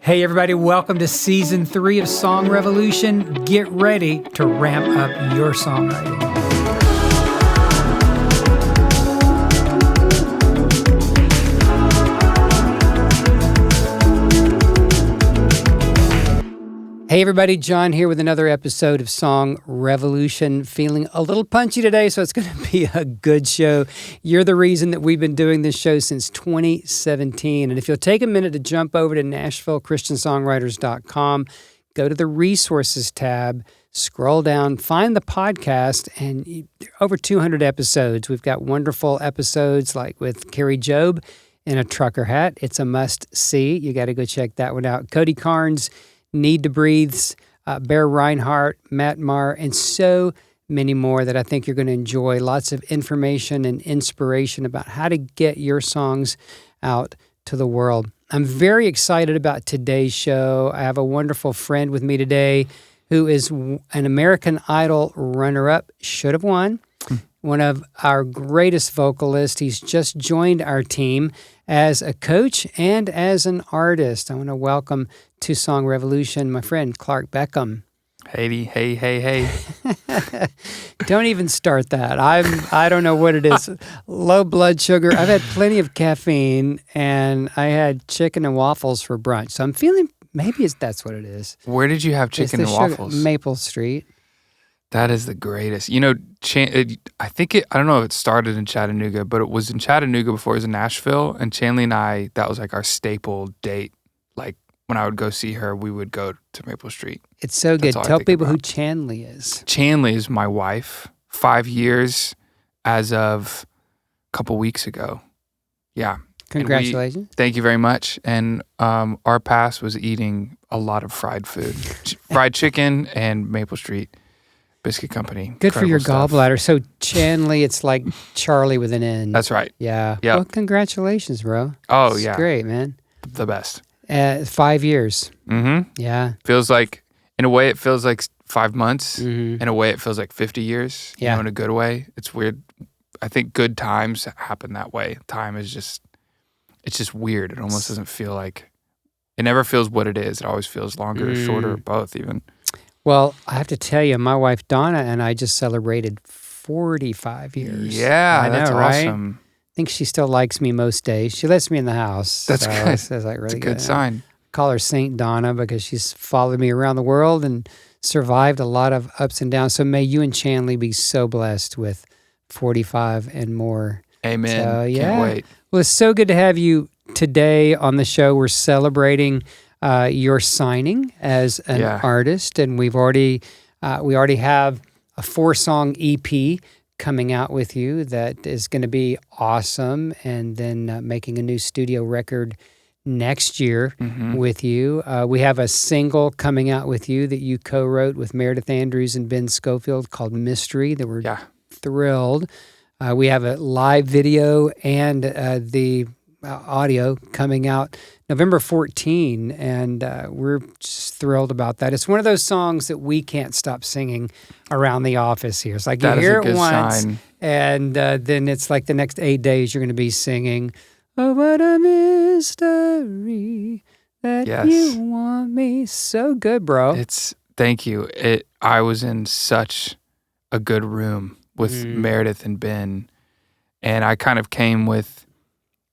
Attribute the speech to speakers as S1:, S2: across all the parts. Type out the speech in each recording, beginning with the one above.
S1: Hey everybody, welcome to Season 3 of Song Revolution. Get ready to ramp up your songwriting. Hey everybody, John here with another episode of Song Revolution. Feeling a little punchy today, so it's going to be a good show. You're the reason that we've been doing this show since 2017. And if you'll take a minute to jump over to NashvilleChristianSongwriters.com, go to the resources tab, scroll down, find the podcast, and over 200 episodes. We've got wonderful episodes like with Carrie Job in a trucker hat. It's a must-see. You got to go check that one out. Cody Carnes, Need to Breathes, Bear Reinhardt, Matt Maher, and so many more that I think you're going to enjoy. Lots of information and inspiration about how to get your songs out to the world. I'm very excited about today's show. I have a wonderful friend with me today who is an American Idol runner-up, should have won. One of our greatest vocalists. He's just joined our team as a coach and as an artist. I want to welcome to Song Revolution my friend Clark Beckham.
S2: Hey.
S1: Don't even start that. I don't know what it is. Low blood sugar. I've had plenty of caffeine and I had chicken and waffles for brunch. So I'm feeling maybe that's what it is.
S2: Where did you have chicken and waffles?
S1: Maple Street.
S2: That is the greatest. You know, I don't know if it started in Chattanooga, but it was in Chattanooga before it was in Nashville. And Chanley and I, that was like our staple date. Like when I would go see her, we would go to Maple Street.
S1: It's so good. Tell people who Chanley is.
S2: Chanley is my wife. 5 years as of a couple weeks ago. Yeah.
S1: Congratulations.
S2: Thank you very much. And our past was eating a lot of fried food. Fried chicken and Maple Street Biscuit Company.
S1: Good for your
S2: stuff.
S1: gallbladder. So Chanley, it's like Charlie with an N.
S2: That's right.
S1: Yeah.
S2: Yep.
S1: Well, congratulations, bro.
S2: Oh,
S1: It's
S2: yeah.
S1: great, man.
S2: The best.
S1: 5 years.
S2: Mm-hmm.
S1: Yeah.
S2: Feels like, in a way, it feels like 5 months.
S1: Mm-hmm.
S2: In a way, it feels like 50 years.
S1: Yeah.
S2: You know, in a good way. It's weird. I think good times happen that way. Time is just, it's just weird. It almost doesn't feel like, it never feels what it is. It always feels longer or shorter, both even.
S1: Well, I have to tell you, my wife Donna and I just celebrated 45 years.
S2: Yeah,
S1: I know,
S2: that's
S1: right?
S2: awesome.
S1: I think she still likes me most days. She lets me in the house.
S2: That's
S1: so
S2: good.
S1: That's like really
S2: It's a good sign.
S1: I call her Saint Donna because she's followed me around the world and survived a lot of ups and downs. So may you and Chanley be so blessed with 45 and more.
S2: Amen.
S1: So, yeah.
S2: Can't wait.
S1: Well, it's so good to have you today on the show. We're celebrating your signing as an artist, and we already have a 4-song EP coming out with you that is going to be awesome, and then making a new studio record next year with you. We have a single coming out with you that you co-wrote with Meredith Andrews and Ben Schofield called Mystery that we're thrilled. We have a live video and the audio coming out November 14, and we're just thrilled about that. It's one of those songs that we can't stop singing around the office here. It's like you hear it once, and then it's like the next 8 days you're going to be singing, "Oh, what a mystery that you want me." So good, bro.
S2: Thank you. I was in such a good room with Meredith and Ben, and I kind of came with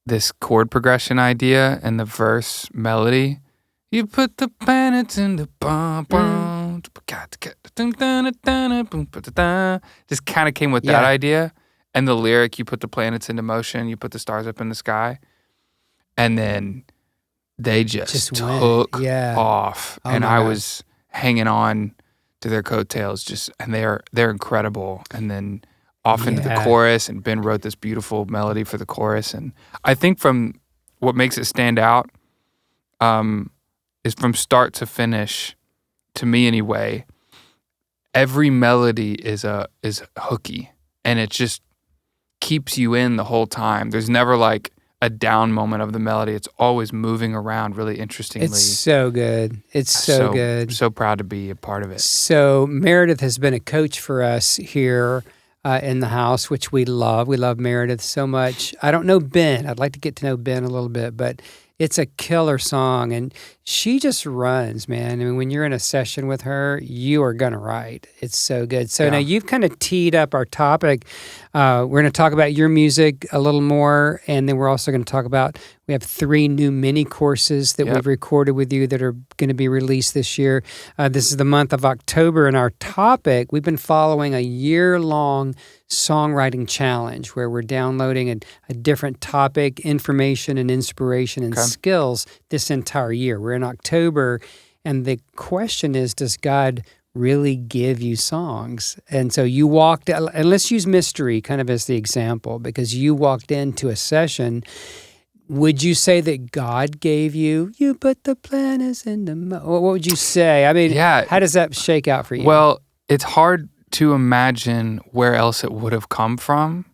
S2: this chord progression idea and the verse melody. You put the planets in the just kind of came with that idea. And the lyric, you put the planets into motion, you put the stars up in the sky. And then they just took off. And I was hanging on to their coattails and they're incredible. And then off into the chorus, and Ben wrote this beautiful melody for the chorus. And I think from what makes it stand out is from start to finish, to me anyway, every melody is hooky, and it just keeps you in the whole time. There's never like a down moment of the melody. It's always moving around really interestingly.
S1: It's so good. It's so good.
S2: So proud to be a part of it.
S1: So Meredith has been a coach for us here in the house, which we love. We love Meredith so much. I don't know Ben. I'd like to get to know Ben a little bit, but it's a killer song. And she just runs, man. I mean, when you're in a session with her, you are going to write. It's so good. So now you've kind of teed up our topic. We're going to talk about your music a little more, and then we're also going to talk about, we have 3 new mini courses that we've recorded with you that are going to be released this year. This is the month of October, and our topic, we've been following a year-long songwriting challenge where we're downloading a different topic, information and inspiration and skills this entire year. We're in October, and the question is, does God really give you songs? And so you walked, and let's use mystery kind of as the example, because you walked into a session. Would you say that God gave you put the planets in the what would you say? I mean, how does that shake out for you?
S2: Well, it's hard to imagine where else it would have come from.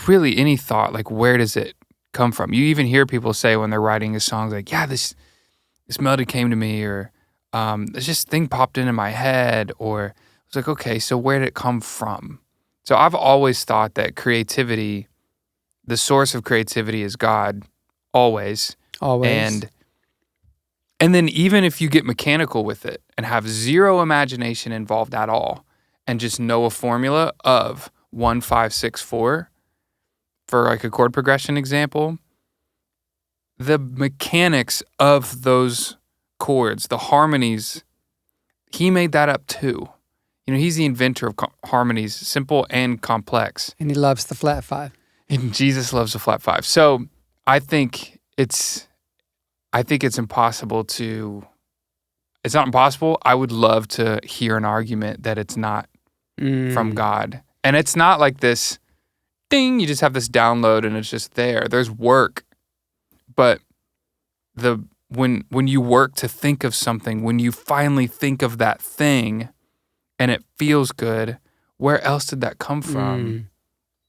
S2: Really, any thought, like, where does it come from? You even hear people say when they're writing a song, like, this melody came to me, or this just thing popped into my head, or it's like, okay, so where did it come from? So I've always thought that creativity, the source of creativity is God, always.
S1: Always.
S2: And then even if you get mechanical with it and have zero imagination involved at all, and just know a formula of 1, 5, 6, 4, for like a chord progression example, the mechanics of those chords, the harmonies, he made that up too. You know, he's the inventor of harmonies, simple and complex.
S1: And he loves the flat 5.
S2: And Jesus loves the flat 5. So I think it's impossible to, it's not impossible. I would love to hear an argument that it's not from God. And it's not like this ding, you just have this download and it's just there. There's work. But when you work to think of something, when you finally think of that thing and it feels good, where else did that come from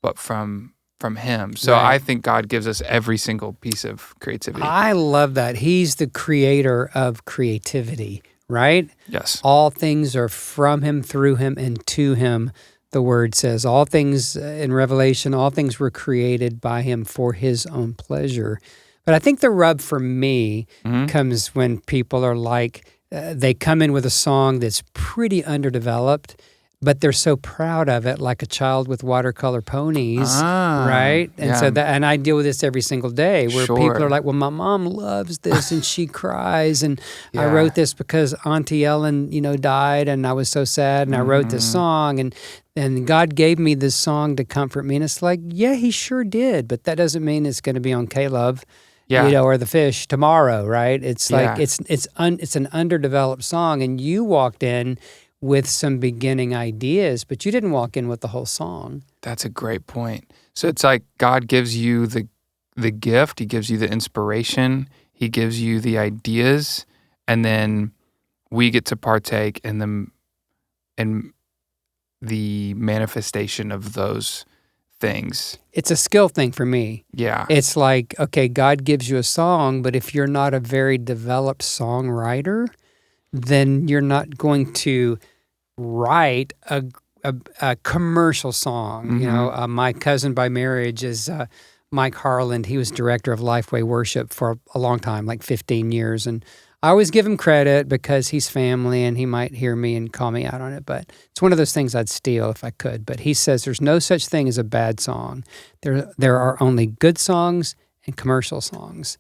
S2: but from him? So I think God gives us every single piece of creativity.
S1: I love that. He's the creator of creativity, right?
S2: Yes.
S1: All things are from him, through him, and to him, the word says. All things in Revelation, all things were created by him for his own pleasure. But I think the rub for me comes when people are like, they come in with a song that's pretty underdeveloped, but they're so proud of it, like a child with watercolor ponies, right? And and I deal with this every single day, where people are like, well, my mom loves this and she cries, and I wrote this because Auntie Ellen, died, and I was so sad, and I wrote this song, and God gave me this song to comfort me. And it's like, yeah, he sure did, but that doesn't mean it's going to be on K-Love. Or the fish tomorrow, right? It's like it's an underdeveloped song, and you walked in with some beginning ideas, but you didn't walk in with the whole song.
S2: That's a great point. So it's like God gives you the gift, he gives you the inspiration, he gives you the ideas, and then we get to partake in the manifestation of those things.
S1: It's a skill thing for me.
S2: Yeah.
S1: It's like, okay, God gives you a song, but if you're not a very developed songwriter, then you're not going to write a commercial song. My cousin by marriage is Mike Harland. He was director of Lifeway Worship for a long time, like 15 years, and I always give him credit because he's family and he might hear me and call me out on it, but it's one of those things I'd steal if I could. But he says there's no such thing as a bad song. There are only good songs and commercial songs.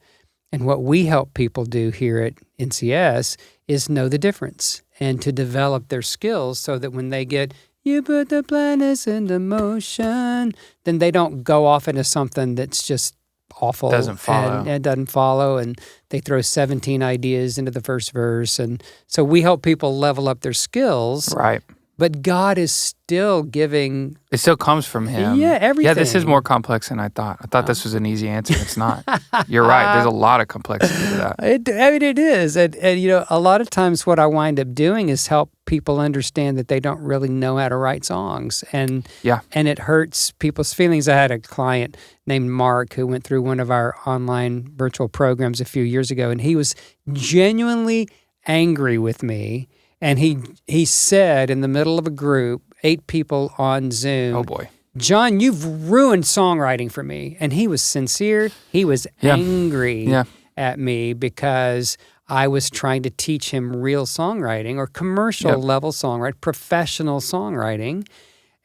S1: And what we help people do here at NCS is know the difference and to develop their skills so that when they get, you put the planets into motion, then they don't go off into something that's just awful.
S2: Doesn't follow.
S1: And it doesn't follow, and they throw 17 ideas into the first verse. And so we help people level up their skills.
S2: Right.
S1: But God is still giving.
S2: It still comes from him.
S1: Yeah, everything.
S2: Yeah, this is more complex than I thought. I thought this was an easy answer. It's not. You're right. There's a lot of complexity to that.
S1: It is. And a lot of times what I wind up doing is help people understand that they don't really know how to write songs. And it hurts people's feelings. I had a client named Mark who went through one of our online virtual programs a few years ago, and he was genuinely angry with me. And he said in the middle of a group, 8 people on Zoom,
S2: oh boy,
S1: John, you've ruined songwriting for me. And he was sincere. He was angry at me because I was trying to teach him real songwriting or commercial level songwriting, professional songwriting.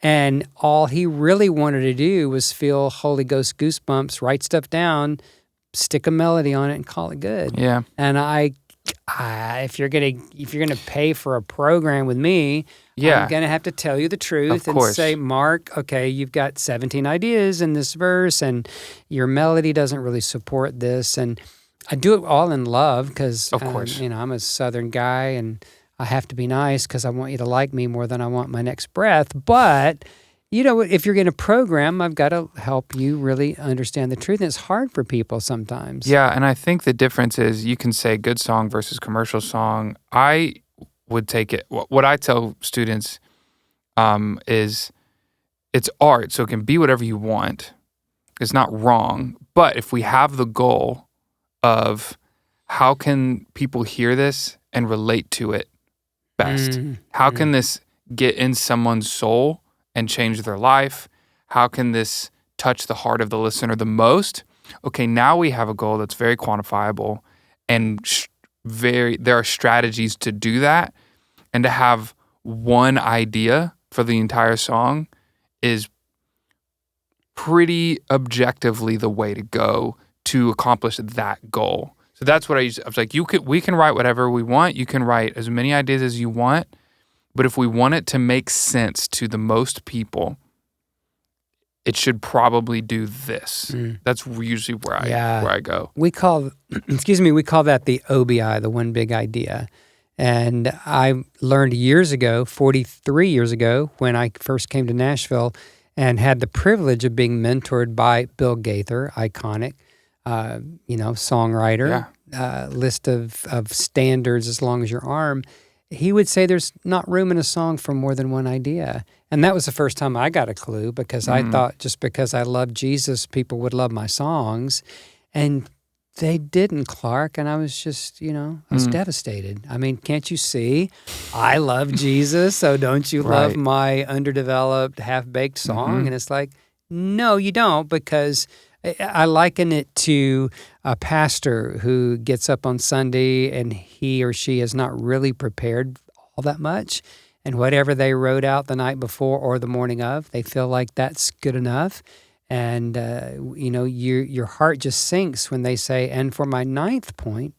S1: And all he really wanted to do was feel Holy Ghost goosebumps, write stuff down, stick a melody on it, and call it good.
S2: Yeah.
S1: And if you're gonna pay for a program with me, I'm gonna have to tell you the truth and say, Mark, okay, you've got 17 ideas in this verse, and your melody doesn't really support this. And I do it all in love because, I'm a Southern guy, and I have to be nice because I want you to like me more than I want my next breath. But if you're going to program, I've got to help you really understand the truth. And it's hard for people sometimes.
S2: Yeah, and I think the difference is you can say good song versus commercial song. I would take it. What I tell students is it's art, so it can be whatever you want. It's not wrong. But if we have the goal of how can people hear this and relate to it best? How can this get in someone's soul and change their life? How can this touch the heart of the listener the most? Okay, now we have a goal that's very quantifiable, and there are strategies to do that. And to have one idea for the entire song is pretty objectively the way to go to accomplish that goal. So that's what I was like, we can write whatever we want. You can write as many ideas as you want. But if we want it to make sense to the most people, it should probably do this. That's usually where I go.
S1: We call that the OBI, the one big idea. And I learned 43 years ago, when I first came to Nashville and had the privilege of being mentored by Bill Gaither, iconic, songwriter, list of standards as long as your arm. He would say there's not room in a song for more than one idea. And that was the first time I got a clue, because I thought just because I love Jesus, people would love my songs. And they didn't, Clark. And I was just, I was devastated. I mean, can't you see? I love Jesus, so don't you love my underdeveloped, half-baked song? And it's like, no, you don't, because I liken it to a pastor who gets up on Sunday and he or she is not really prepared all that much. And whatever they wrote out the night before or the morning of, they feel like that's good enough. And, your heart just sinks when they say, and for my 9th point.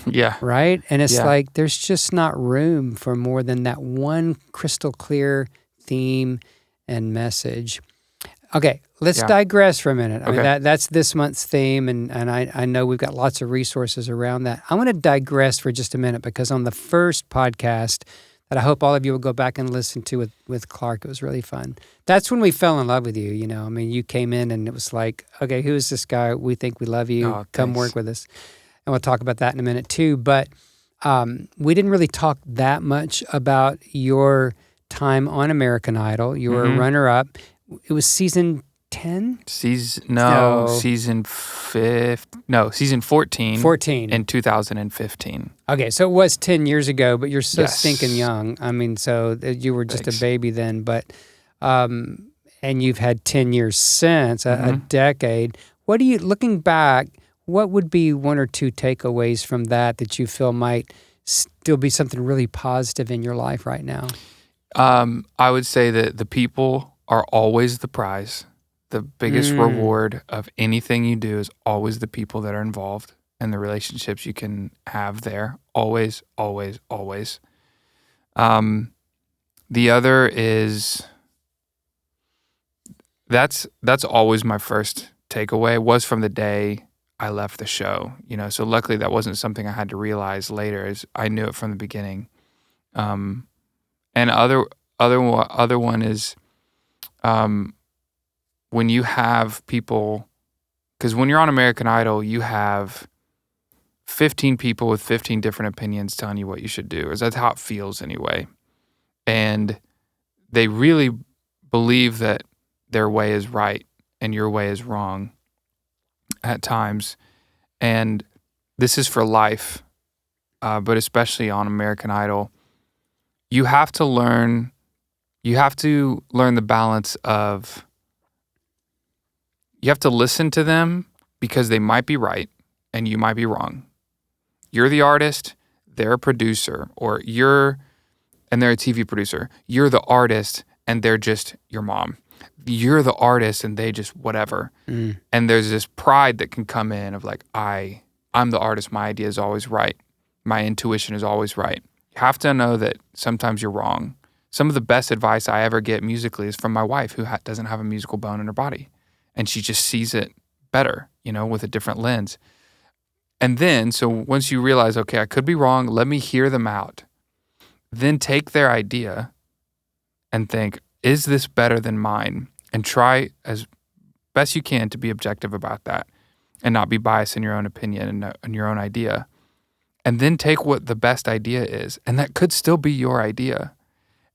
S2: Yeah.
S1: Right? And it's like, there's just not room for more than that one crystal clear theme and message. Okay, let's digress for a minute. I mean, that's this month's theme, and I know we've got lots of resources around that. I want to digress for just a minute, because on the first podcast that I hope all of you will go back and listen to with Clark, it was really fun. That's when we fell in love with you, I mean, you came in and it was like, okay, who is this guy? We think we love you. Come work with us. And we'll talk about that in a minute too. But we didn't really talk that much about your time on American Idol. You were a runner-up. It was season 10?
S2: Season 14.
S1: 14.
S2: In 2015.
S1: Okay, so it was 10 years ago, but you're so stinking young. I mean, so you were just a baby then, but, and you've had 10 years since, a decade. Looking back, what would be one or two takeaways from that you feel might still be something really positive in your life right now?
S2: I would say that the people are always the prize. The biggest reward of anything you do is always the people that are involved and the relationships you can have there. Always, always, always. The other is that's always my first takeaway. It was from the day I left the show. So luckily that wasn't something I had to realize later. As I knew it from the beginning. And other one is. When you have people, because when you're on American Idol, you have 15 people with 15 different opinions telling you what you should do. Or that's how it feels anyway. And they really believe that their way is right and your way is wrong at times. And this is for life, but especially on American Idol. You have to learn the balance of you have to listen to them because they might be right and you might be wrong. You're the artist, they're a producer, and they're a TV producer. You're the artist and they're just your mom. You're the artist and they just whatever. And there's this pride that can come in of like, I'm the artist, my idea is always right. My intuition is always right. You have to know that sometimes you're wrong. Some of the best advice I ever get musically is from my wife who doesn't have a musical bone in her body. And she just sees it better, with a different lens. And then, so once you realize, okay, I could be wrong, let me hear them out. Then take their idea and think, is this better than mine? And try as best you can to be objective about that and not be biased in your own opinion and your own idea. And then take what the best idea is. And that could still be your idea.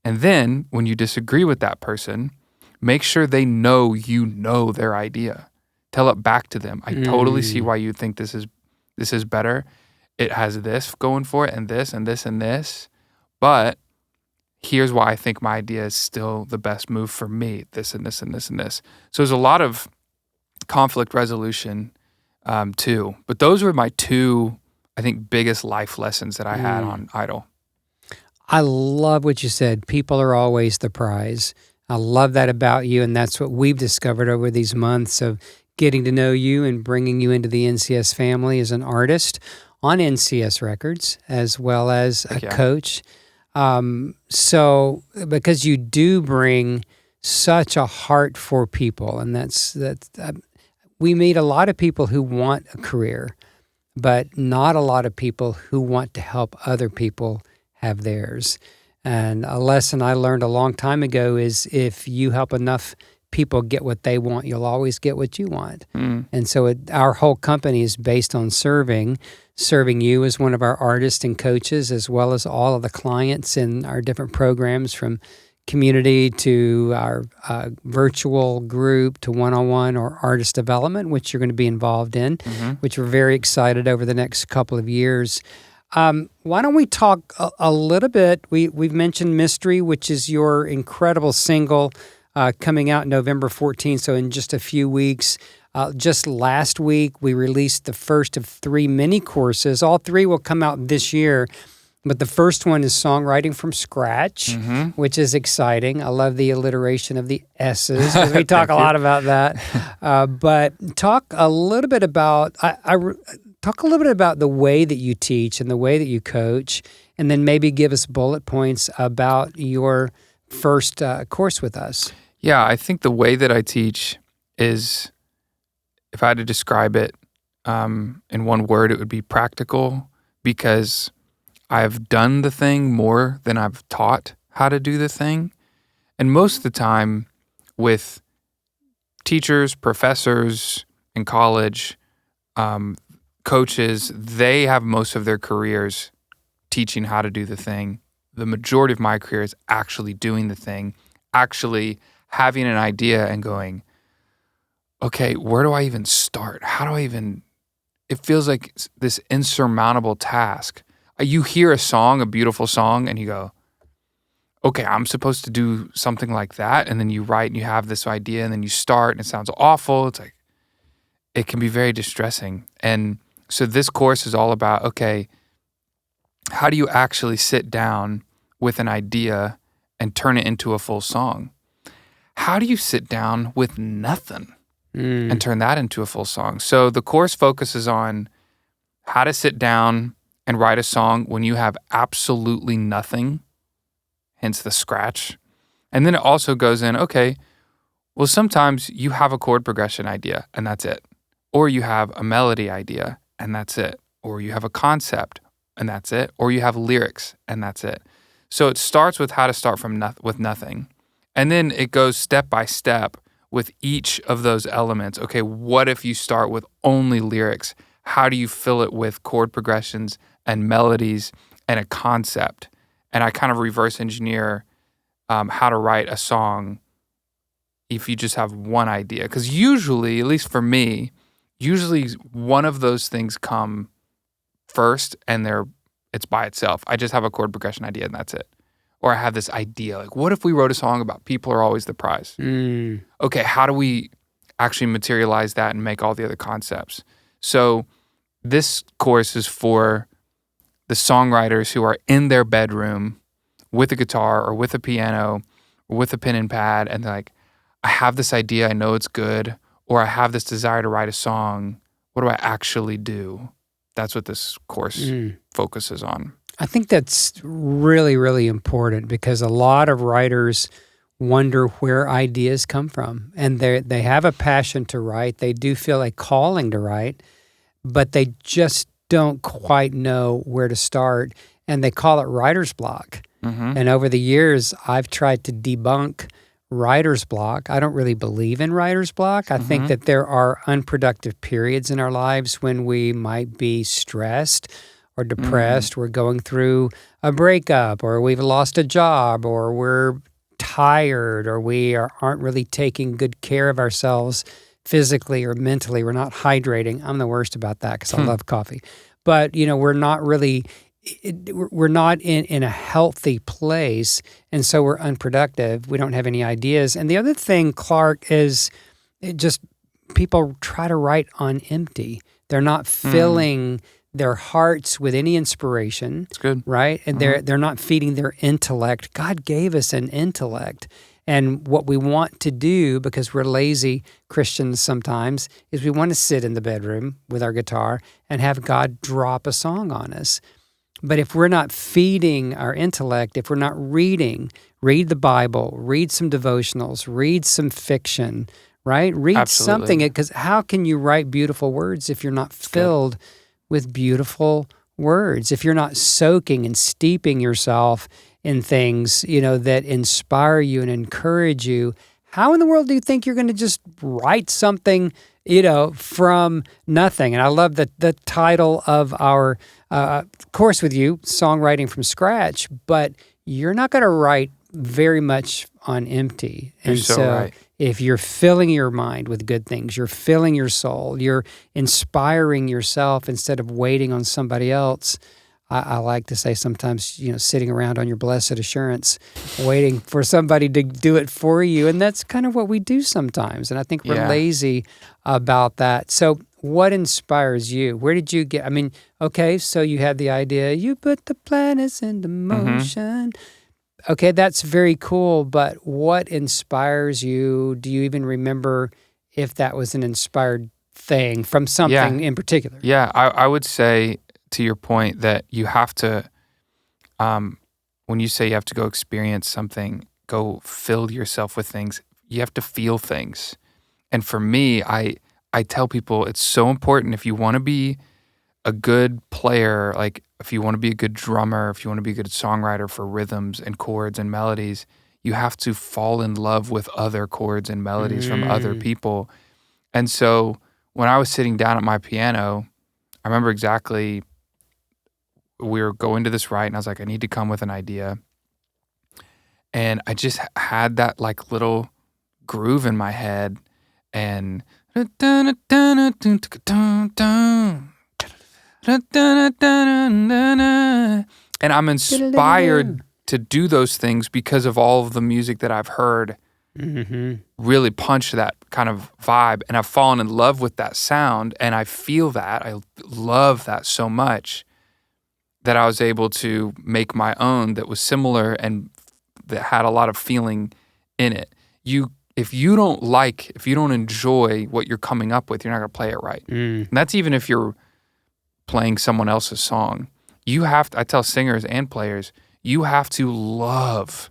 S2: And then when you disagree with that person, make sure they know their idea. Tell it back to them. I totally see why you think this is better. It has this going for it and this and this and this. But here's why I think my idea is still the best move for me. This and this and this and this. So there's a lot of conflict resolution too. But those were my two, I think, biggest life lessons that I had on Idol.
S1: I love what you said. People are always the prize. I love that about you, and that's what we've discovered over these months of getting to know you and bringing you into the NCS family as an artist on NCS Records, as well as a coach. So, because you do bring such a heart for people, and that's we meet a lot of people who want a career, but not a lot of people who want to help other people have theirs. And a lesson I learned a long time ago is if you help enough people get what they want, you'll always get what you want. And so our whole company is based on serving you as one of our artists and coaches, as well as all of the clients in our different programs, from community to our virtual group to one-on-one or artist development, which you're going to be involved in, which we're very excited over the next couple of years. Why don't we talk a little bit? We've mentioned Mystery, which is your incredible single coming out November 14th, so in just a few weeks. Just last week, we released the first of 3 mini courses. All 3 will come out this year, but the first one is Songwriting from Scratch, which is exciting. I love the alliteration of the S's, because we talk a lot about that. But talk a little bit about talk a little bit about the way that you teach and the way that you coach, and then maybe give us bullet points about your first course with us.
S2: Yeah, I think the way that I teach is, if I had to describe it in one word, it would be practical, because I've done the thing more than I've taught how to do the thing. And most of the time with teachers, professors in college, coaches, they have most of their careers teaching how to do the thing. The majority of my career is actually doing the thing, actually having an idea and going, okay, where do I even start? How do I even, it feels like this insurmountable task. You hear a song, a beautiful song, and you go, okay, I'm supposed to do something like that. And then you write and you have this idea and then you start and it sounds awful. It's like, it can be very distressing. And so this course is all about, okay, how do you actually sit down with an idea and turn it into a full song? How do you sit down with nothing and turn that into a full song? So the course focuses on how to sit down and write a song when you have absolutely nothing, hence the scratch. And then it also goes in, okay, well, sometimes you have a chord progression idea and that's it. Or you have a melody idea and that's it. Or you have a concept and that's it. Or you have lyrics and that's it. So it starts with how to start with nothing. And then it goes step by step with each of those elements. Okay, what if you start with only lyrics? How do you fill it with chord progressions and melodies and a concept? And I kind of reverse engineer how to write a song if you just have one idea. Because usually, at least for me, usually one of those things come first and it's by itself. I just have a chord progression idea and that's it. Or I have this idea, like, what if we wrote a song about people are always the prize? Okay, how do we actually materialize that and make all the other concepts. So this course is for the songwriters who are in their bedroom with a guitar or with a piano or with a pen and pad, and they're like, I have this idea, I know it's good, or I have this desire to write a song. What do I actually do? That's what this course focuses on.
S1: I think that's really, really important, because a lot of writers wonder where ideas come from. And they have a passion to write. They do feel a calling to write, but they just don't quite know where to start. And they call it writer's block. Mm-hmm. And over the years, I've tried to debunk writer's block. I don't really believe in writer's block. I think that there are unproductive periods in our lives when we might be stressed or depressed. We're going through a breakup, or we've lost a job, or we're tired, or we aren't really taking good care of ourselves physically or mentally. We're not hydrating. I'm the worst about that because I love coffee. But, we're not really... we're not in a healthy place, and so we're unproductive. We don't have any ideas. And the other thing, Clark, is people try to write on empty. They're not filling their hearts with any inspiration.
S2: It's good.
S1: Right? And they're not feeding their intellect. God gave us an intellect. And what we want to do, because we're lazy Christians sometimes, is we want to sit in the bedroom with our guitar and have God drop a song on us. But if we're not feeding our intellect, if we're not read the Bible, read some devotionals, read some fiction, right? Read
S2: Absolutely.
S1: Something, because how can you write beautiful words if you're not filled with beautiful words? If you're not soaking and steeping yourself in things, that inspire you and encourage you, how in the world do you think you're going to just write something, from nothing? And I love the title of our course with you, Songwriting from Scratch, but you're not going to write very much on empty.
S2: And so right.
S1: If you're filling your mind with good things, you're filling your soul, you're inspiring yourself instead of waiting on somebody else. I like to say sometimes, sitting around on your blessed assurance, waiting for somebody to do it for you. And that's kind of what we do sometimes. And I think we're lazy about that. So what inspires you? Where did you get, okay, so you had the idea, you put the planets into motion. Okay, that's very cool. But what inspires you? Do you even remember if that was an inspired thing from something in particular?
S2: Yeah, I would say, to your point, that you have to, when you say you have to go experience something, go fill yourself with things, you have to feel things. And for me, I tell people it's so important, if you want to be a good player, like if you want to be a good drummer, if you want to be a good songwriter for rhythms and chords and melodies, you have to fall in love with other chords and melodies from other people. And so when I was sitting down at my piano, I remember exactly, we were going to this write, and I was like, I need to come with an idea. And I just had that like little groove in my head, and and I'm inspired to do those things because of all of the music that I've heard really punch that kind of vibe. And I've fallen in love with that sound, and I feel that. I love that so much that I was able to make my own that was similar and that had a lot of feeling in it. If you don't enjoy what you're coming up with, you're not going to play it right. And that's even if you're playing someone else's song. I tell singers and players, you have to love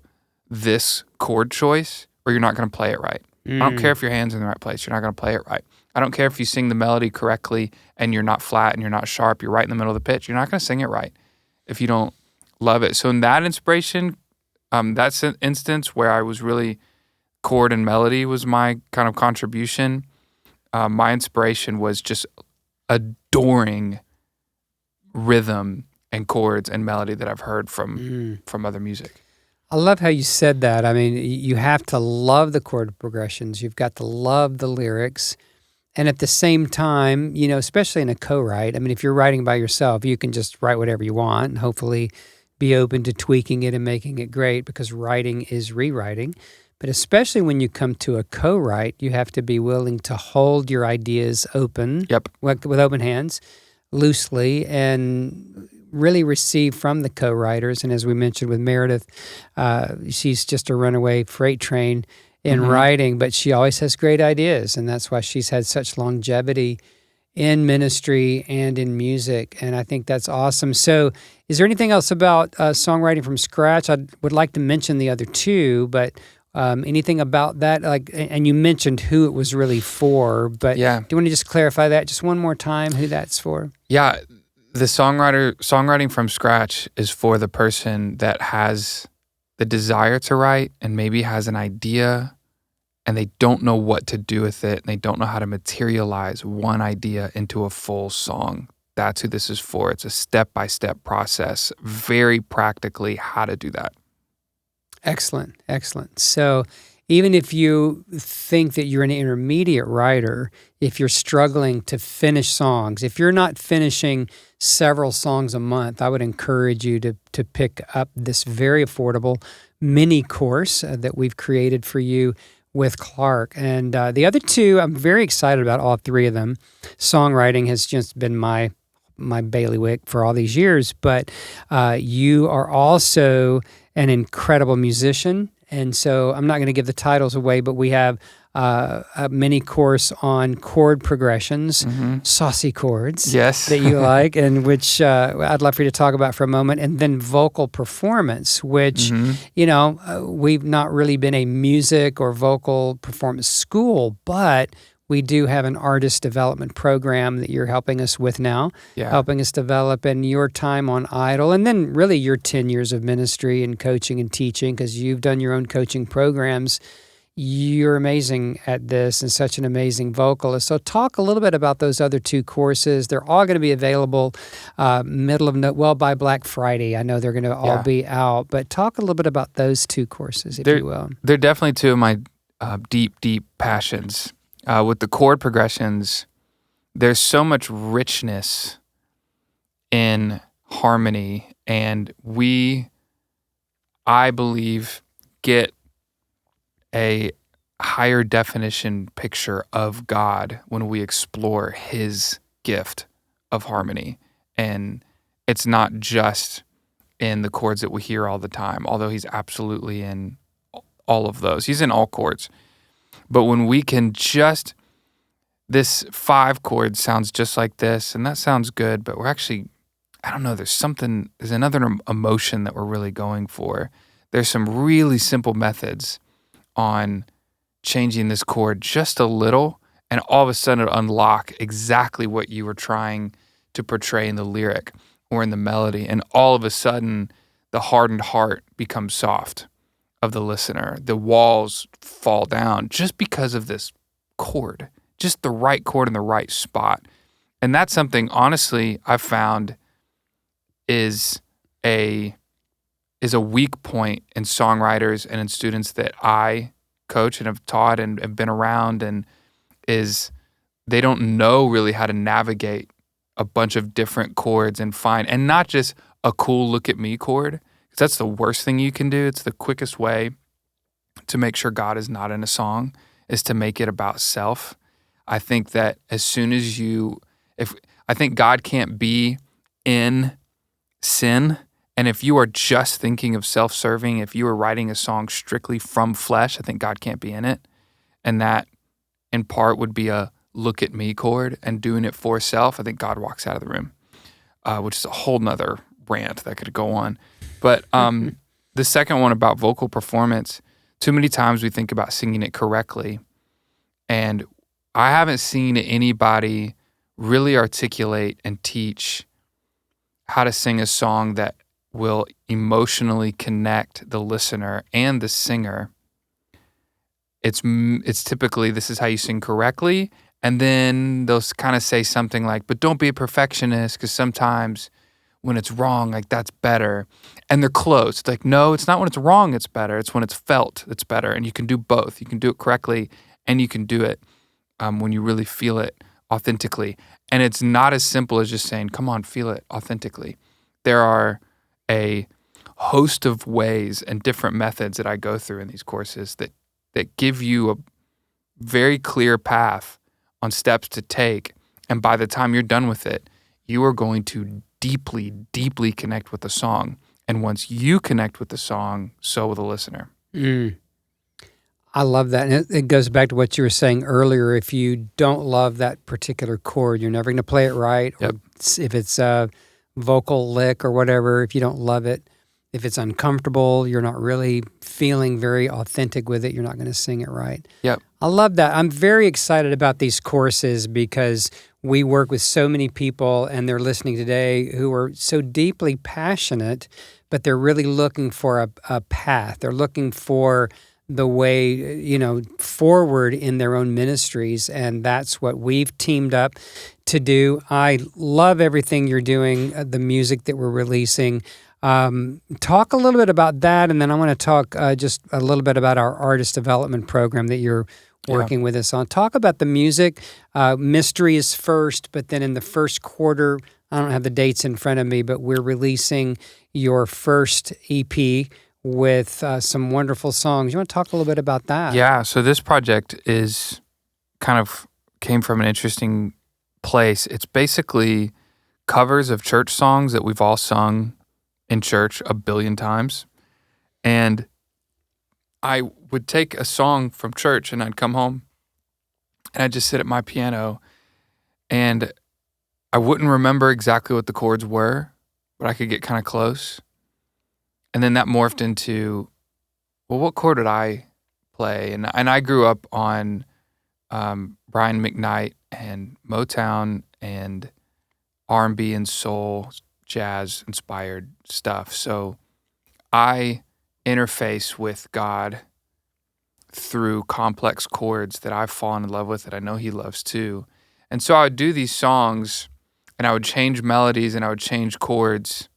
S2: this chord choice or you're not going to play it right. I don't care if your hand's in the right place, you're not going to play it right. I don't care if you sing the melody correctly and you're not flat and you're not sharp, you're right in the middle of the pitch, you're not going to sing it right if you don't love it. So in that inspiration, that's an instance where I was really, chord and melody was my kind of contribution. My inspiration was just adoring rhythm and chords and melody that I've heard from other music.
S1: I love how you said that. I mean, you have to love the chord progressions. You've got to love the lyrics. And at the same time, especially in a co-write, if you're writing by yourself, you can just write whatever you want and hopefully be open to tweaking it and making it great, because writing is rewriting. But especially when you come to a co-write, you have to be willing to hold your ideas open, with open hands, loosely, and really receive from the co-writers. And as we mentioned with Meredith, she's just a runaway freight train in writing, but she always has great ideas, and that's why she's had such longevity in ministry and in music, and I think that's awesome. So is there anything else about songwriting from scratch? I would like to mention the other two, but anything about that? And you mentioned who it was really for, but do you want to just clarify that just one more time, who that's for?
S2: Yeah, the songwriting from scratch is for the person that has the desire to write and maybe has an idea and they don't know what to do with it and they don't know how to materialize one idea into a full song. That's who this is for. It's a step-by-step process, very practically how to do that.
S1: Excellent. So even if you think that you're an intermediate writer, if you're struggling to finish songs, if you're not finishing several songs a month, I would encourage you to pick up this very affordable mini course that we've created for you with Clark. And the other two, I'm very excited about all three of them. Songwriting has just been my bailiwick for all these years, but you are also an incredible musician. And so I'm not going to give the titles away, but we have a mini course on chord progressions, saucy chords that you like, and which I'd love for you to talk about for a moment. And then vocal performance, which, we've not really been a music or vocal performance school, but we do have an artist development program that you're helping us with now, helping us develop, and your time on Idol, and then really your 10 years of ministry and coaching and teaching, because you've done your own coaching programs. You're amazing at this and such an amazing vocalist. So talk a little bit about those other two courses. They're all going to be available by Black Friday. I know they're going to all be out, but talk a little bit about those two courses, if you will.
S2: They're definitely two of my deep, deep passions. With the chord progressions, there's so much richness in harmony, and I believe, get a higher definition picture of God when we explore His gift of harmony. And it's not just in the chords that we hear all the time, although He's absolutely in all of those. He's in all chords. But when we can this 5 chord sounds just like this, and that sounds good, but we're actually, I don't know, there's another emotion that we're really going for. There's some really simple methods on changing this chord just a little, and all of a sudden it'll unlock exactly what you were trying to portray in the lyric or in the melody, and all of a sudden the hardened heart becomes soft of the listener. The walls fall down just because of this chord, just the right chord in the right spot. And that's something, honestly, I've found is a weak point in songwriters and in students that I coach and have taught and have been around, and is they don't know really how to navigate a bunch of different chords and not just a cool look at me chord. That's the worst thing you can do. It's the quickest way to make sure God is not in a song, is to make it about self. I think that as soon as I think God can't be in sin, and if you are just thinking of self-serving, if you are writing a song strictly from flesh, I think God can't be in it. And that, in part, would be a look at me chord and doing it for self. I think God walks out of the room, which is a whole nother rant that could go on. But the second one about vocal performance, too many times we think about singing it correctly, and I haven't seen anybody really articulate and teach how to sing a song that will emotionally connect the listener and the singer. It's typically, this is how you sing correctly, and then they'll kind of say something like, but don't be a perfectionist, because sometimes when it's wrong, like, that's better. And they're close. It's like, no, it's not when it's wrong it's better. It's when it's felt it's better. And you can do both. You can do it correctly, and you can do it when you really feel it authentically. And it's not as simple as just saying, come on, feel it authentically. There are a host of ways and different methods that I go through in these courses that that give you a very clear path on steps to take. And by the time you're done with it, you are going to deeply, deeply connect with the song. And once you connect with the song, so will the listener.
S1: I love that. And it goes back to what you were saying earlier. If you don't love that particular chord, you're never going to play it right.
S2: Yep.
S1: Or if it's a vocal lick or whatever, if you don't love it, if it's uncomfortable, you're not really feeling very authentic with it, you're not going to sing it right.
S2: Yep.
S1: I love that. I'm very excited about these courses because we work with so many people and they're listening today who are so deeply passionate, but they're really looking for a path. They're looking for the way, forward in their own ministries. And that's what we've teamed up to do. I love everything you're doing, the music that we're releasing. Talk a little bit about that, and then I want to talk just a little bit about our artist development program that you're working with us on. Talk about the music. Mystery is first, but then in the first quarter, I don't have the dates in front of me, but we're releasing your first EP with some wonderful songs. You want to talk a little bit about that?
S2: Yeah, so this project came from an interesting place. It's basically covers of church songs that we've all sung in church a billion times. And I would take a song from church and I'd come home and I'd just sit at my piano and I wouldn't remember exactly what the chords were, but I could get kind of close. And then that morphed into, well, what chord did I play? And I grew up on Brian McKnight and Motown and R&B and soul, jazz inspired stuff. So I interface with God through complex chords that I've fallen in love with that I know he loves too. And so I would do these songs and I would change melodies and I would change chords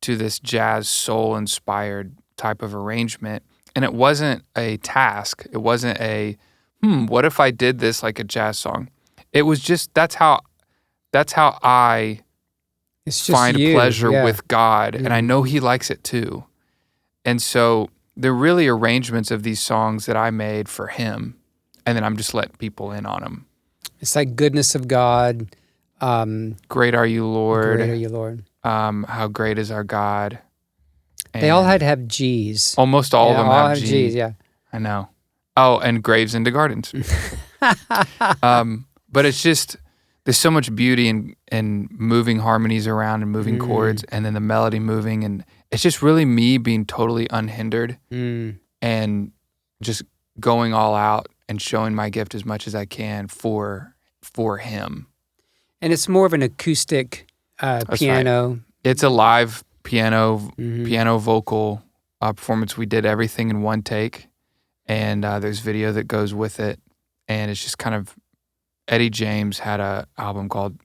S2: to this jazz soul inspired type of arrangement. And it wasn't a task. It wasn't a, what if I did this like a jazz song? It was just, that's how I find pleasure with God, and I know he likes it too. And so they're really arrangements of these songs that I made for him, and then I'm just letting people in on them.
S1: It's like goodness of God.
S2: Great are you, Lord.
S1: Great are you, Lord.
S2: How great is our God. And
S1: they all had to have G's.
S2: Almost all of them have
S1: G's, yeah.
S2: I know. Oh, and graves into gardens. But it's just, there's so much beauty in moving harmonies around and moving chords and then the melody moving. And it's just really me being totally unhindered and just going all out and showing my gift as much as I can for him.
S1: And it's more of an acoustic piano.
S2: Right. It's a live piano vocal performance. We did everything in one take. And there's video that goes with it. And it's just kind of, Eddie James had an album called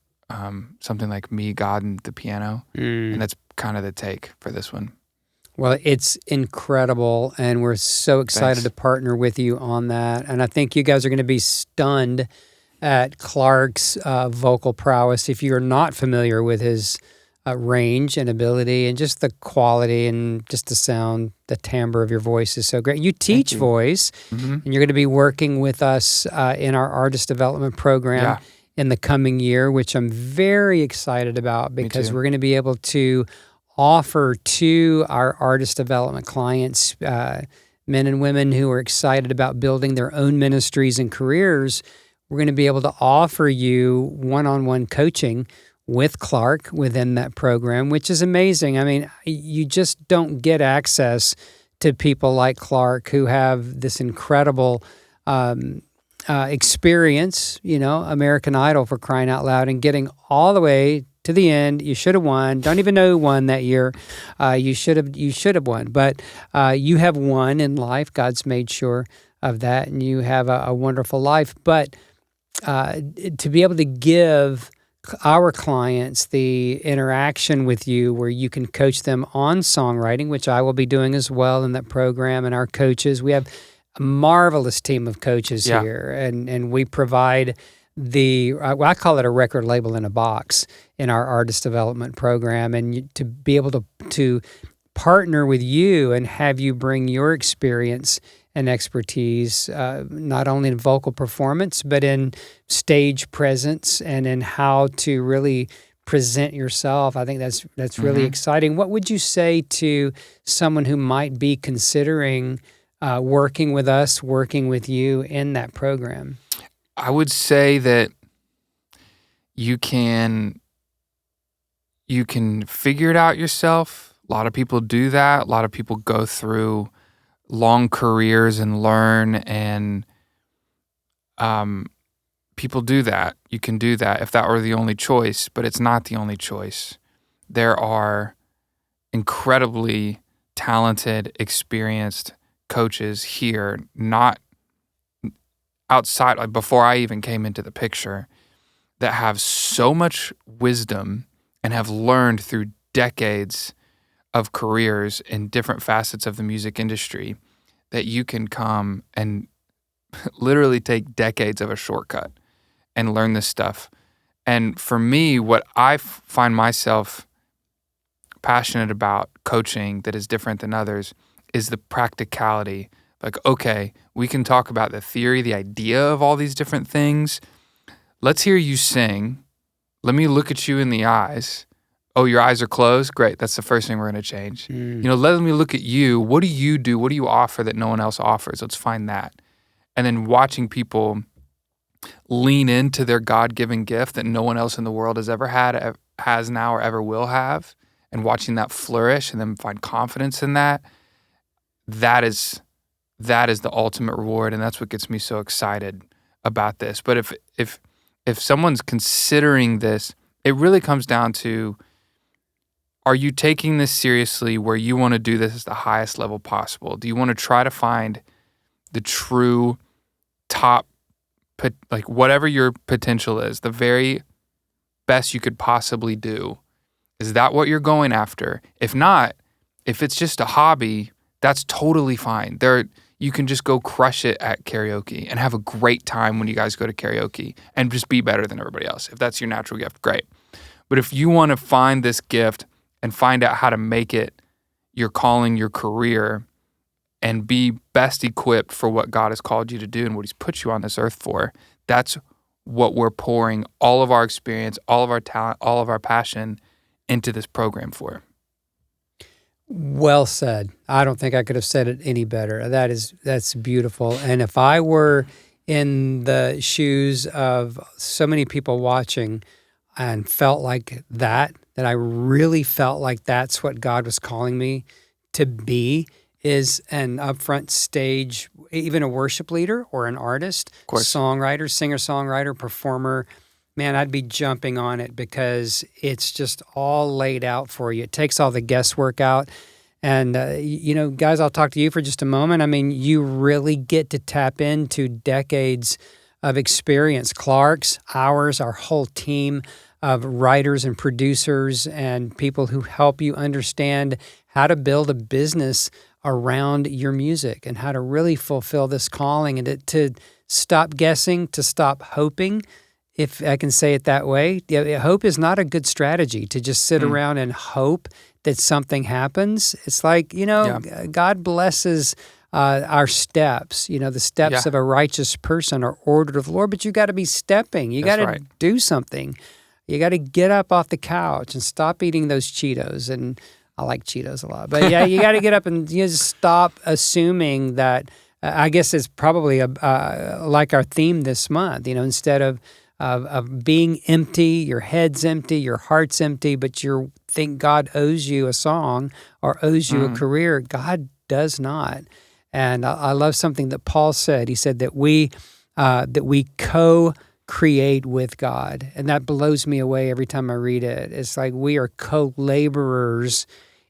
S2: something like Me, God, and the Piano. And that's kind of the take for this one.
S1: Well, it's incredible, and we're so excited to partner with you on that. And I think you guys are going to be stunned at Clark's vocal prowess if you're not familiar with his range and ability and just the quality and just the sound, the timbre of your voice is so great. You teach voice, and you're going to be working with us in our artist development program in the coming year, which I'm very excited about because we're going to be able to offer to our artist development clients, men and women who are excited about building their own ministries and careers. We're going to be able to offer you one-on-one coaching with Clark within that program, which is amazing. I mean, you just don't get access to people like Clark who have this incredible experience, American Idol for crying out loud, and getting all the way to the end. You should have won. Don't even know who won that year. You should have won, but you have won in life. God's made sure of that, and you have a wonderful life. But to be able to give our clients the interaction with you where you can coach them on songwriting, which I will be doing as well in that program, and our coaches. We have a marvelous team of coaches here, and we provide I call it a record label in a box in our artist development program, and to be able to partner with you and have you bring your experience and expertise, not only in vocal performance, but in stage presence and in how to really present yourself. I think that's really exciting. What would you say to someone who might be considering working with us, working with you in that program?
S2: I would say that you can figure it out yourself. A lot of people do that. A lot of people go through long careers and learn, and people do that. You can do that if that were the only choice, but it's not the only choice. There are incredibly talented, experienced coaches here, not outside, like before I even came into the picture, that have so much wisdom and have learned through decades of careers in different facets of the music industry that you can come and literally take decades of a shortcut and learn this stuff. And for me, what I find myself passionate about coaching that is different than others is the practicality. Like, okay, we can talk about the theory, the idea of all these different things. Let's hear you sing. Let me look at you in the eyes. Oh, your eyes are closed? Great. That's the first thing we're going to change. Let me look at you. What do you do? What do you offer that no one else offers? Let's find that. And then watching people lean into their God-given gift that no one else in the world has ever had, has now, or ever will have, and watching that flourish and then find confidence in that, that is the ultimate reward, and that's what gets me so excited about this. But if someone's considering this, it really comes down to, are you taking this seriously where you want to do this at the highest level possible? Do you want to try to find the true top, like whatever your potential is, the very best you could possibly do? Is that what you're going after? If not, if it's just a hobby, that's totally fine. You can just go crush it at karaoke and have a great time when you guys go to karaoke and just be better than everybody else. If that's your natural gift, great. But if you want to find this gift and find out how to make it your calling, your career, and be best equipped for what God has called you to do and what he's put you on this earth for, that's what we're pouring all of our experience, all of our talent, all of our passion into this program for.
S1: Well said. I don't think I could have said it any better. That's beautiful. And if I were in the shoes of so many people watching and felt like that I really felt like that's what God was calling me to be, is an upfront stage, even a worship leader or an artist, songwriter, singer-songwriter, performer, man, I'd be jumping on it because it's just all laid out for you. It takes all the guesswork out. And, guys, I'll talk to you for just a moment. I mean, you really get to tap into decades of experience. Clark's, ours, our whole team of writers and producers and people who help you understand how to build a business around your music and how to really fulfill this calling and to stop guessing, to stop hoping, if I can say it that way. Hope is not a good strategy, to just sit around and hope that something happens. It's like, God blesses our steps. The steps of a righteous person are ordered of the Lord, but you got to be stepping. You got to do something. You got to get up off the couch and stop eating those Cheetos. And I like Cheetos a lot. But yeah, you got to get up and just stop assuming that, I guess it's probably like our theme this month, instead of being empty, your head's empty, your heart's empty, but you think God owes you a song or owes you a career. God does not. And I love something that Paul said. He said that we co-create with God. And that blows me away every time I read it. It's like we are co-laborers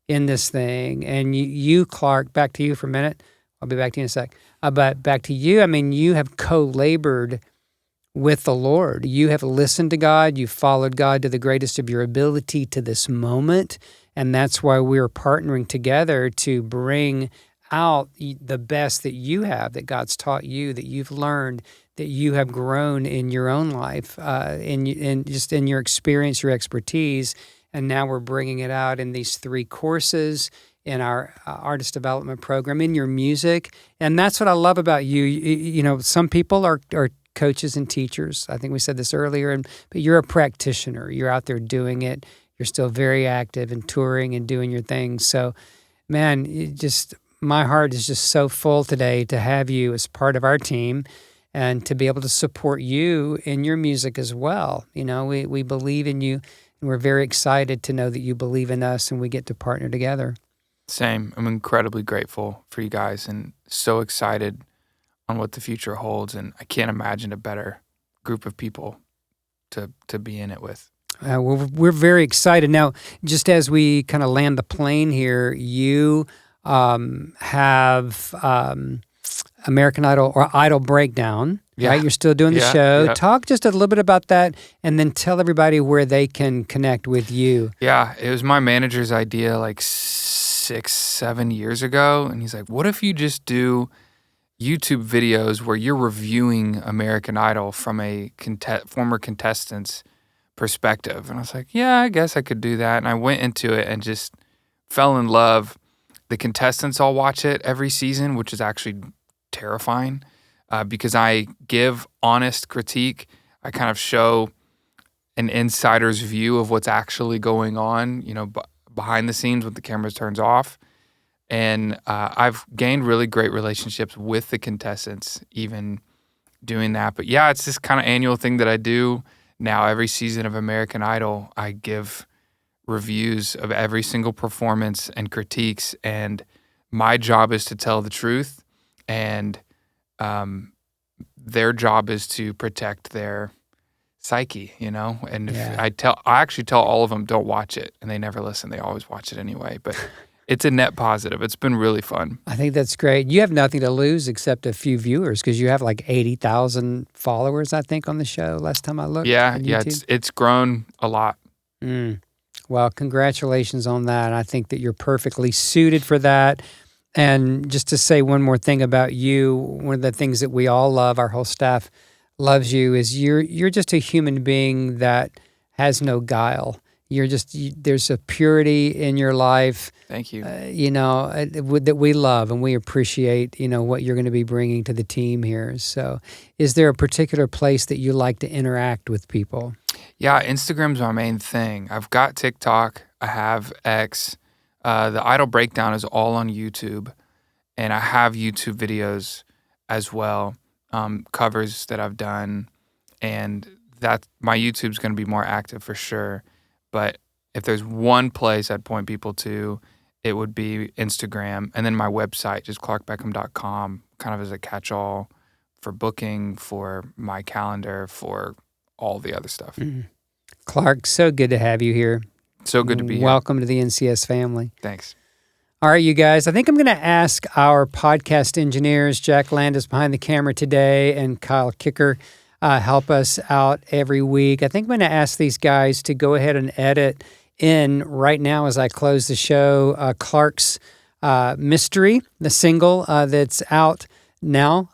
S1: in this thing. And you, Clark, back to you for a minute. I'll be back to you in a sec. But back to you, I mean, you have co-labored with the Lord. You have listened to God. You've followed God to the greatest of your ability to this moment. And that's why we're partnering together to bring out the best that you have, that God's taught you, that you've learned, that you have grown in your own life, in just in your experience, your expertise. And now we're bringing it out in these 3 courses in our artist development program, in your music. And that's what I love about you. You know, some people are coaches and teachers. I think we said this earlier, but you're a practitioner. You're out there doing it. You're still very active and touring and doing your thing. So, man, my heart is just so full today to have you as part of our team and to be able to support you in your music as well. You know, we believe in you, and we're very excited to know that you believe in us and we get to partner together.
S2: Same. I'm incredibly grateful for you guys and so excited on what the future holds. And I can't imagine a better group of people to be in it with.
S1: We're very excited. Now, just as we kind of land the plane here, you have American Idol or Idol Breakdown, right? You're still doing the show. Yeah. Talk just a little bit about that and then tell everybody where they can connect with you.
S2: Yeah, it was my manager's idea like 6-7 years ago. And he's like, what if you just do YouTube videos where you're reviewing American Idol from a former contestant's perspective? And I was like, yeah, I guess I could do that. And I went into it and just fell in love. The contestants all watch it every season, which is actually terrifying because I give honest critique. I kind of show an insider's view of what's actually going on, you know, behind the scenes when the camera turns off. And I've gained really great relationships with the contestants, even doing that. But yeah, it's this kind of annual thing that I do now. Every season of American Idol, I give reviews of every single performance and critiques. And my job is to tell the truth. And their job is to protect their psyche, you know? And I actually tell all of them, don't watch it. And they never listen. They always watch it anyway. But it's a net positive. It's been really fun.
S1: I think that's great. You have nothing to lose except a few viewers because you have like 80,000 followers, I think, on the show last time I looked.
S2: Yeah, it's grown a lot.
S1: Well, congratulations on that. I think that you're perfectly suited for that. And just to say one more thing about you, one of the things that we all love, our whole staff loves you, is you're just a human being that has no guile. There's a purity in your life.
S2: Thank you.
S1: That we love and we appreciate, what you're going to be bringing to the team here. So is there a particular place that you like to interact with people?
S2: Yeah, Instagram's my main thing. I've got TikTok. I have X. The Idol Breakdown is all on YouTube. And I have YouTube videos as well, covers that I've done. And that my YouTube's going to be more active for sure. But if there's one place I'd point people to, it would be Instagram. And then my website, just clarkbeckham.com, kind of as a catch-all for booking, for my calendar, for all the other stuff. Mm-hmm.
S1: Clark, so good to have you here.
S2: So good to be here.
S1: Welcome to the NCS family.
S2: Thanks.
S1: All right, you guys, I think I'm going to ask our podcast engineers, Jack Landis behind the camera today and Kyle Kicker, help us out every week. I think I'm going to ask these guys to go ahead and edit in right now as I close the show, Clark's Mystery, the single that's out now.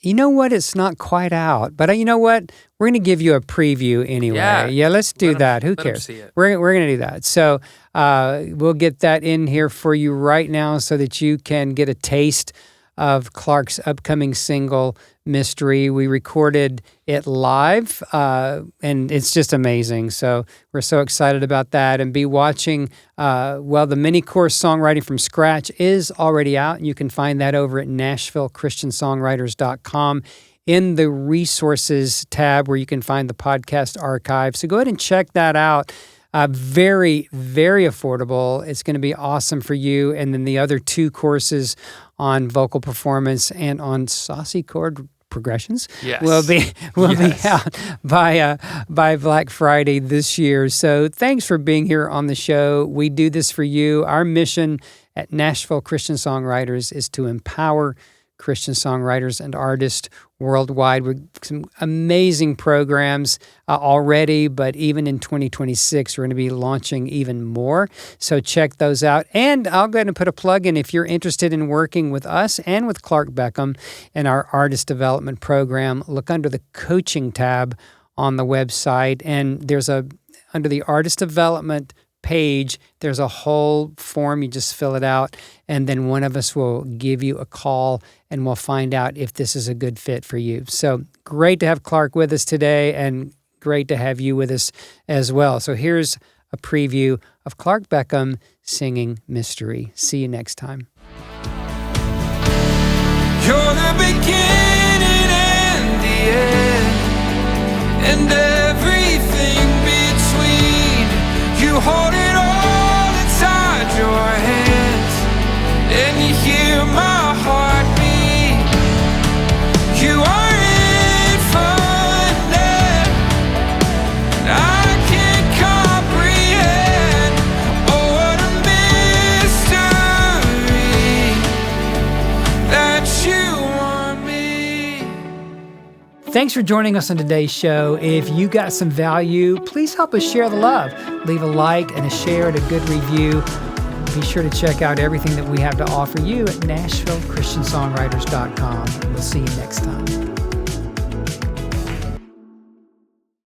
S1: You know what? It's not quite out, but you know what? We're going to give you a preview anyway. Yeah, let's do that. Who cares? We're going to do that. So we'll get that in here for you right now so that you can get a taste of Clark's upcoming single, Mystery. We recorded it live, and it's just amazing. So we're so excited about that. And be watching, the mini-course Songwriting from Scratch is already out. And you can find that over at NashvilleChristianSongwriters.com in the resources tab where you can find the podcast archive. So go ahead and check that out. Very, very affordable. It's going to be awesome for you. And then the other two courses on vocal performance and on saucy chord progressions will be out by Black Friday this year. So thanks for being here on the show. We do this for you. Our mission at Nashville Christian Songwriters is to empower Christian songwriters and artists worldwide with some amazing programs already, but even in 2026, we're going to be launching even more. So check those out. And I'll go ahead and put a plug in if you're interested in working with us and with Clark Beckham in our artist development program. Look under the coaching tab on the website, and there's under the artist development page, there's a whole form. You just fill it out, and then one of us will give you a call, and we'll find out if this is a good fit for you. So great to have Clark with us today, and great to have you with us as well. So here's a preview of Clark Beckham singing Mystery. See you next time.
S2: You're the beginning and the end, and everything between. You hold it all inside your hands, and you hear my heart beat. You are infinite, I can't comprehend. Oh, what a mystery that you are me.
S1: Thanks for joining us on today's show. If you got some value, please help us share the love. Leave a like and a share and a good review. Be sure to check out everything that we have to offer you at NashvilleChristianSongwriters.com. We'll see you next time.